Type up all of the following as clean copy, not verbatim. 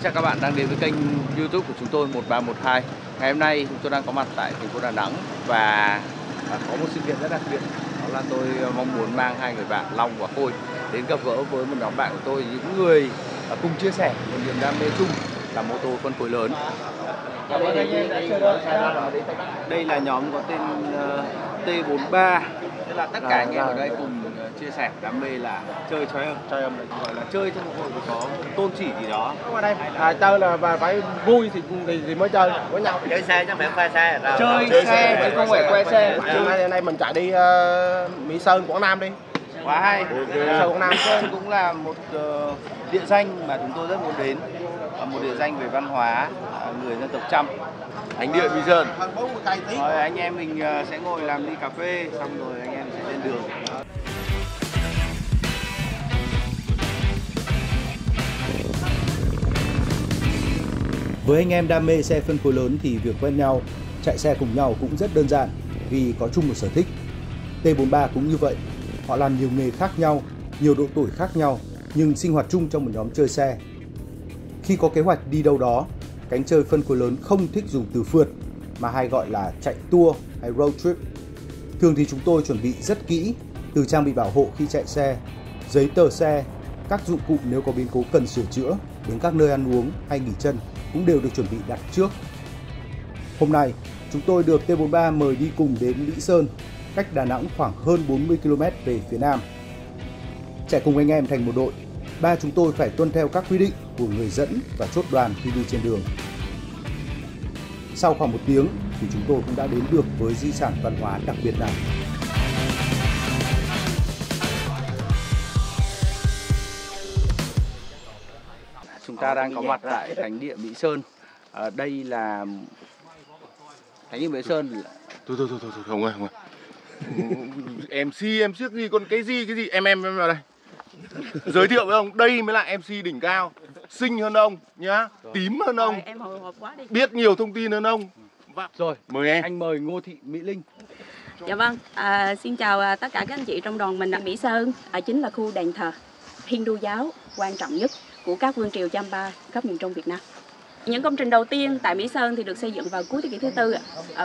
chào các bạn đang đến với kênh YouTube của chúng tôi 1312. Ngày hôm nay chúng tôi đang có mặt tại thành phố Đà Nẵng và có một sự kiện rất đặc biệt. Đó là tôi mong muốn mang hai người bạn Long và Khôi đến gặp gỡ với một nhóm bạn của tôi, những người cùng chia sẻ một niềm đam mê chung là mô tô phân khối lớn. Đây là nhóm có tên T43. Tức là tất cả anh em ở đây cùng chia sẻ đam mê là chơi chơi âm gọi là chơi trong một hội có tôn chỉ gì đó. Ở đây chơi là phải vui thì mới chơi với nhau. Chơi xe chứ không phải khoe xe. Chơi xe chứ không phải khoe xe. Hôm nay mình chạy đi Mỹ Sơn, Quảng Nam đi. Quá hay. Quảng Nam Sơn cũng là một địa danh mà chúng tôi rất muốn đến, một địa danh về văn hóa người dân tộc Chăm. Thánh địa Mỹ Sơn. Rồi anh em mình sẽ ngồi làm ly cà phê xong rồi anh em sẽ lên đường. Với anh em đam mê xe phân khối lớn thì việc quen nhau, chạy xe cùng nhau cũng rất đơn giản vì có chung một sở thích. T43 cũng như vậy, họ làm nhiều nghề khác nhau, nhiều độ tuổi khác nhau nhưng sinh hoạt chung trong một nhóm chơi xe. Khi có kế hoạch đi đâu đó, cánh chơi phân khối lớn không thích dùng từ phượt mà hay gọi là chạy tour hay road trip. Thường thì chúng tôi chuẩn bị rất kỹ, từ trang bị bảo hộ khi chạy xe, giấy tờ xe, các dụng cụ nếu có biến cố cần sửa chữa, đến các nơi ăn uống hay nghỉ chân cũng đều được chuẩn bị đặt trước. Hôm nay, chúng tôi được T43 mời đi cùng đến Mỹ Sơn, cách Đà Nẵng khoảng hơn 40 km về phía nam. Chạy cùng anh em thành một đội, ba chúng tôi phải tuân theo các quy định của người dẫn và chốt đoàn khi đi trên đường. Sau khoảng 1 tiếng thì chúng tôi cũng đã đến được với di sản văn hóa đặc biệt này. Chúng ta đang có mặt tại thánh địa Mỹ Sơn. Đây là thánh địa Mỹ Sơn. Thôi không ơi. MC em siếc gì còn cái gì em vào đây. Giới thiệu với ông, đây mới là MC đỉnh cao, xinh hơn ông nhá, tím hơn ông, em hồi hộp quá đi. biết nhiều thông tin hơn ông. Rồi, mời em. Anh mời Ngô Thị Mỹ Linh. Dạ vâng, xin chào tất cả các anh chị trong đoàn mình. Mỹ Sơn chính là khu đền thờ Hindu giáo quan trọng nhất của các vương triều Champa khắp miền Trung Việt Nam. Những công trình đầu tiên tại Mỹ Sơn thì được xây dựng vào cuối thế kỷ thứ tư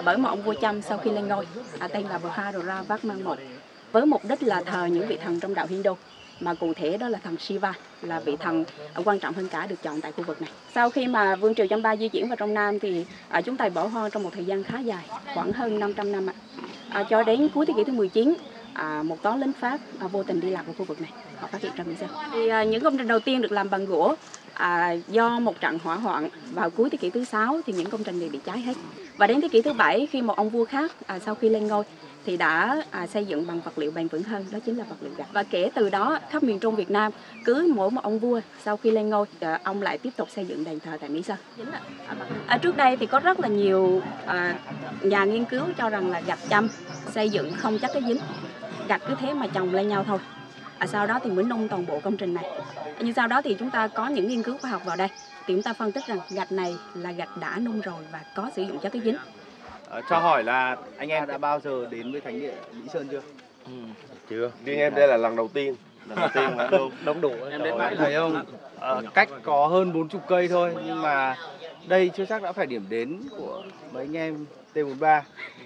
bởi một ông vua Chăm sau khi lên ngôi, tên là Bhadra Varman I, với mục đích là thờ những vị thần trong đạo Hindu, mà cụ thể đó là thần Shiva, là vị thần quan trọng hơn cả được chọn tại khu vực này. Sau khi mà vương triều Champa di chuyển vào trong Nam thì chúng ta bỏ hoang trong một thời gian khá dài, khoảng hơn 500 năm. Cho đến cuối thế kỷ thứ 19, một toán lính Pháp vô tình đi lạc vào khu vực này, họ phát hiện ra Mỹ Sơn. Thì những công trình đầu tiên được làm bằng gỗ. Do một trận hỏa hoạn vào cuối thế kỷ thứ 6 thì những công trình này bị cháy hết. Và đến thế kỷ thứ 7 khi một ông vua khác sau khi lên ngôi thì đã xây dựng bằng vật liệu bền vững hơn, đó chính là vật liệu gạch. Và kể từ đó khắp miền Trung Việt Nam, cứ mỗi một ông vua sau khi lên ngôi ông lại tiếp tục xây dựng đền thờ tại Mỹ Sơn. Trước đây thì có rất là nhiều nhà nghiên cứu cho rằng là gạch Chăm xây dựng không chắc cái dính, gạch cứ thế mà chồng lên nhau thôi. Sau đó thì mới nung toàn bộ công trình này. Nhưng sau đó thì chúng ta có những nghiên cứu khoa học vào đây thì chúng ta phân tích rằng gạch này là gạch đã nung rồi và có sử dụng chất cái dính. Cho hỏi là anh em đã bao giờ đến với thánh địa Mỹ Sơn chưa? Chưa. Riêng em đây là lần đầu tiên. Mà đông đủ. Em đến bãi thấy không? Cách có hơn 40 cây thôi nhưng mà đây chưa chắc đã phải điểm đến của mấy anh em T43.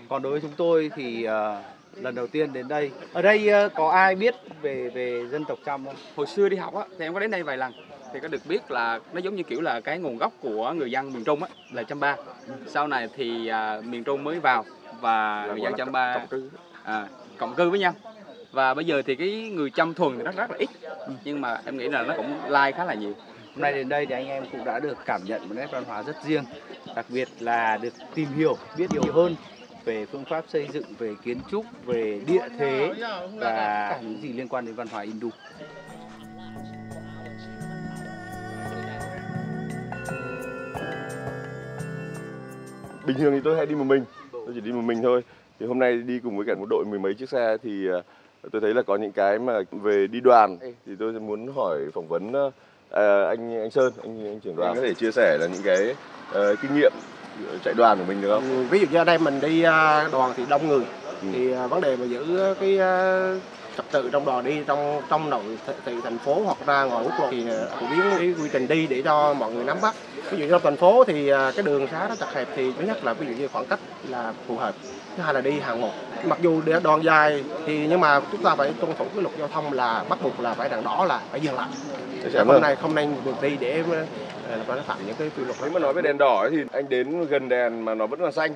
Còn đối với chúng tôi thì lần đầu tiên đến đây. Ở đây có ai biết về dân tộc Chăm không? Hồi xưa đi học á thì em có đến đây vài lần thì có được biết là nó giống như kiểu là cái nguồn gốc của người dân miền Trung á là Champa. Sau này thì miền Trung mới vào và người dân Champa cộng cư với nhau. Và bây giờ thì cái người Chăm thuần thì rất là ít, nhưng mà em nghĩ là nó cũng lai khá là nhiều. Hôm nay đến đây thì anh em cũng đã được cảm nhận một nét văn hóa rất riêng, đặc biệt là được tìm hiểu, biết nhiều hơn về phương pháp xây dựng, về kiến trúc, về địa thế và những gì liên quan đến văn hóa Hindu. Bình thường thì tôi hay đi một mình, tôi chỉ đi một mình thôi. Thì hôm nay đi cùng với cả một đội 10 mấy chiếc xe thì tôi thấy là có những cái mà về đi đoàn thì tôi muốn hỏi phỏng vấn anh Sơn, anh trưởng đoàn có thể chia sẻ là những cái kinh nghiệm chạy đoàn của mình được không? Ví dụ như ở đây mình đi đoàn thì đông người, thì vấn đề mà giữ cái trật tự trong đoàn đi trong nội thị thành phố hoặc ra ngoài quốc lộ thì phổ biến cái quy trình đi để cho mọi người nắm bắt. Ví dụ như trong thành phố thì cái đường xá nó chật hẹp thì thứ nhất là ví dụ như khoảng cách là phù hợp, thứ hai là đi hàng một. Mặc dù để đoàn dài thì nhưng mà chúng ta phải tuân thủ cái luật giao thông là bắt buộc là phải đèn đỏ là phải dừng lại. Không nên vượt đi để nó phạm những cái quy luật. Nếu mà nói về đèn đỏ ấy, thì anh đến gần đèn mà nó vẫn là xanh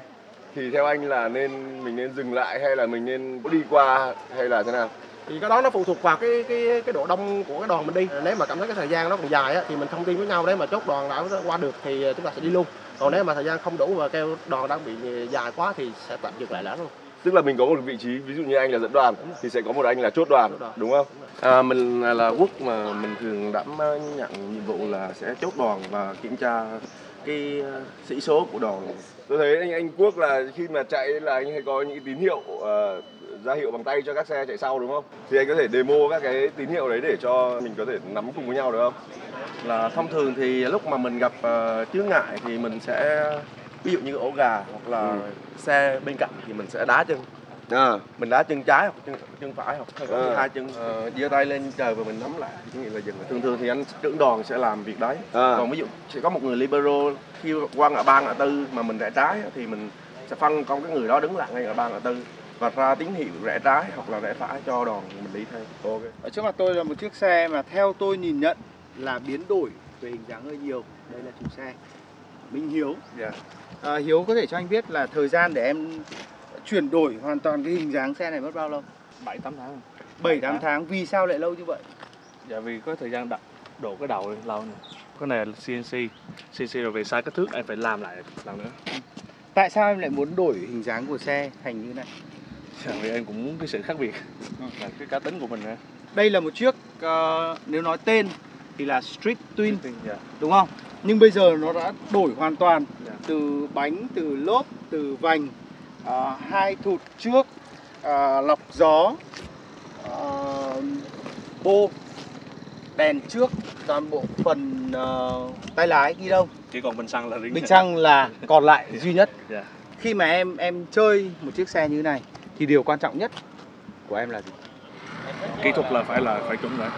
thì theo anh là mình nên dừng lại hay là mình nên đi qua hay là thế nào? Thì cái đó nó phụ thuộc vào cái độ đông của cái đoàn mình đi. Nếu mà cảm thấy cái thời gian nó còn dài á, thì mình thông tin với nhau để mà chốt đoàn đã qua được thì chúng ta sẽ đi luôn. Còn nếu mà thời gian không đủ và kêu đoàn đang bị dài quá thì sẽ tạm dừng lại luôn. Tức là mình có một vị trí, ví dụ như anh là dẫn đoàn thì sẽ có một anh là chốt đoàn, đúng không? Mình là Quốc mà mình thường đảm nhận nhiệm vụ là sẽ chốt đoàn và kiểm tra cái sĩ số của đoàn. Tôi thấy anh Quốc là khi mà chạy là anh hay có những tín hiệu ra hiệu bằng tay cho các xe chạy sau, đúng không? Thì anh có thể demo các cái tín hiệu đấy để cho mình có thể nắm cùng với nhau được không? Là thông thường thì lúc mà mình gặp chướng ngại thì mình sẽ ví dụ như ổ gà hoặc là xe bên cạnh thì mình sẽ đá chân. Mình đá chân trái hoặc chân phải hoặc hai chân giơ tay lên trời và mình nắm lại thì nghĩa là dừng. Thường thì anh trưởng đoàn sẽ làm việc đấy. Còn ví dụ sẽ có một người libero khi qua ngã ba ngã tư mà mình rẽ trái thì mình sẽ phân công cái người đó đứng lại ngay ngã ba ngã tư và ra tín hiệu rẽ trái hoặc là rẽ phải cho đoàn mình đi theo. Okay. Ở trước mặt tôi là một chiếc xe mà theo tôi nhìn nhận là biến đổi về hình dáng hơi nhiều. Đây là chủ xe Minh Hiếu. Hiếu có thể cho anh biết là thời gian để em chuyển đổi hoàn toàn cái hình dáng xe này mất bao lâu? 7-8 tháng. 7-8 tháng. Vì sao lại lâu như vậy? Dạ vì có thời gian đổ cái đầu lên lâu này. Cái này là CNC rồi về sai kích thước em phải làm lại lần nữa. Tại sao em lại muốn đổi hình dáng của xe thành như này? Vì em cũng muốn cái sự khác biệt, là cái cá tính của mình. Đây là một chiếc nếu nói tên thì là Street Twin, đúng không? Nhưng bây giờ nó đã đổi hoàn toàn từ bánh, từ lốp, từ vành, hai thụt trước, lọc gió, bô, đèn trước, toàn bộ phần tay lái ghi đông. Chỉ còn bình xăng là riêng. Bình xăng là còn lại duy nhất. Khi mà em chơi một chiếc xe như thế này thì điều quan trọng nhất của em là gì? Kỹ thuật là phải chuẩn rồi.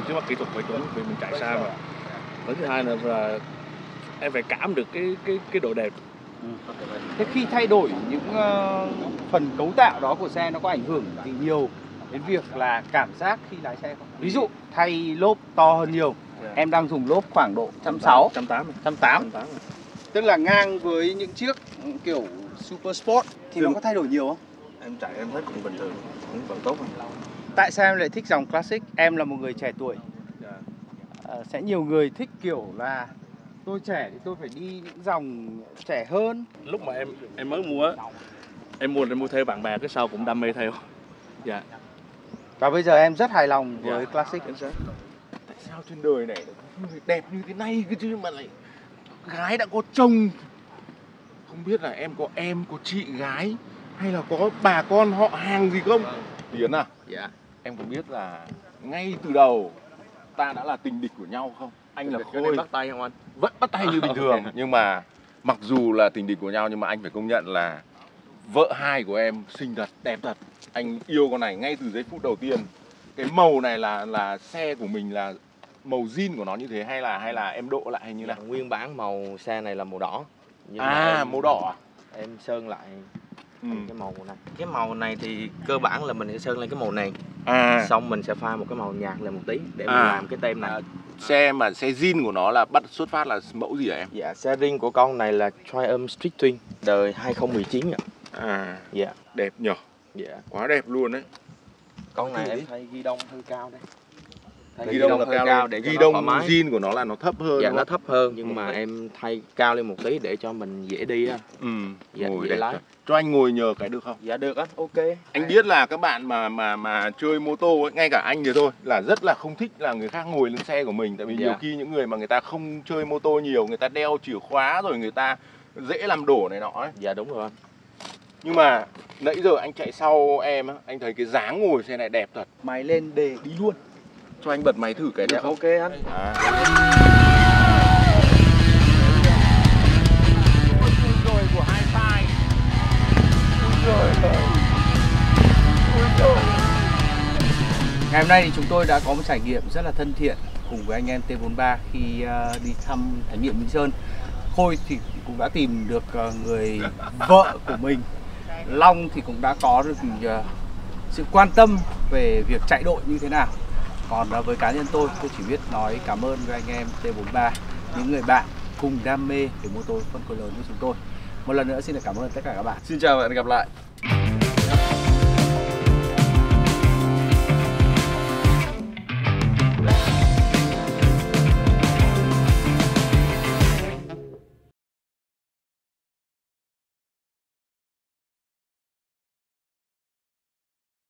Chứ mà kỹ thuật phải chuẩn vì mình chạy xa mà. Và thứ hai nữa là em phải cảm được cái độ đẹp. Thế khi thay đổi những phần cấu tạo đó của xe nó có ảnh hưởng gì nhiều đến việc là cảm giác khi lái xe không? Ví dụ thay lốp to hơn nhiều, em đang dùng lốp khoảng độ 180, tức là ngang với những chiếc kiểu Super Sport thì nó có thay đổi nhiều không? Em chạy em thấy cũng bình thường, cũng vẫn tốt. Tại sao em lại thích dòng Classic? Em là một người trẻ tuổi. Sẽ nhiều người thích kiểu là tôi trẻ thì tôi phải đi những dòng trẻ hơn. Lúc mà em mới mua em mua theo bạn bè, cái sau cũng đam mê theo. Và bây giờ em rất hài lòng với Classic. Tại sao trên đời này người đẹp như thế này cơ chứ mà lại gái đã có chồng? Không biết là em có chị gái hay là có bà con họ hàng gì không? Tiến à? Dạ. Em có biết là ngay từ đầu ta đã là tình địch của nhau không? Anh là Khôi. Bắt tay không anh? Vẫn bắt tay như bình thường. Nhưng mà mặc dù là tình địch của nhau nhưng mà anh phải công nhận là vợ hai của em xinh thật, đẹp thật. Anh yêu con này ngay từ giây phút đầu tiên. Cái màu này là xe của mình là màu zin của nó như thế hay là em độ lại hay như nào? Nguyên bản màu xe này là màu đỏ. Nhưng màu đỏ à? Em sơn lại cái màu này. Cái màu này thì cơ bản là mình sẽ sơn lên cái màu này. Xong mình sẽ pha một cái màu nhạt lên một tí để mình làm cái tem này. Xe zin của nó là xuất phát là mẫu gì hả em? Dạ, xe riêng của con này là Triumph Street Twin đời 2019 ạ. Dạ. Đẹp nhỉ? Dạ. Quá đẹp luôn đấy. Con này em thay ghi đông hơi cao đây. Ghi đông là cao để ghi đông zin của nó là nó thấp hơn. Dạ, nó thấp hơn nhưng mà em thay cao lên một tí để cho mình dễ đi á. Dạ, ngồi dễ lái. Cho anh ngồi nhờ cái được không? Dạ được á, ok. Anh biết là các bạn mà chơi mô tô ấy, ngay cả anh thì thôi là rất là không thích là người khác ngồi lên xe của mình. Tại vì nhiều khi những người mà người ta không chơi mô tô nhiều, người ta đeo chìa khóa rồi người ta dễ làm đổ này nọ ấy. Dạ đúng rồi anh. Nhưng mà nãy giờ anh chạy sau em á, anh thấy cái dáng ngồi xe này đẹp thật. Máy lên để đi luôn. Cho anh bật máy thử cái được không? Ok anh. Rồi của hai tay. Ngày hôm nay thì chúng tôi đã có một trải nghiệm rất là thân thiện cùng với anh em T43 khi đi thăm Thái Miện Minh Sơn. Khôi thì cũng đã tìm được người vợ của mình. Long thì cũng đã có được sự quan tâm về việc chạy đội như thế nào. Còn với cá nhân tôi chỉ biết nói cảm ơn với anh em T43, những người bạn cùng đam mê về mô tô phân khối lớn với chúng tôi. Một lần nữa xin được cảm ơn tất cả các bạn. Xin chào và hẹn gặp lại.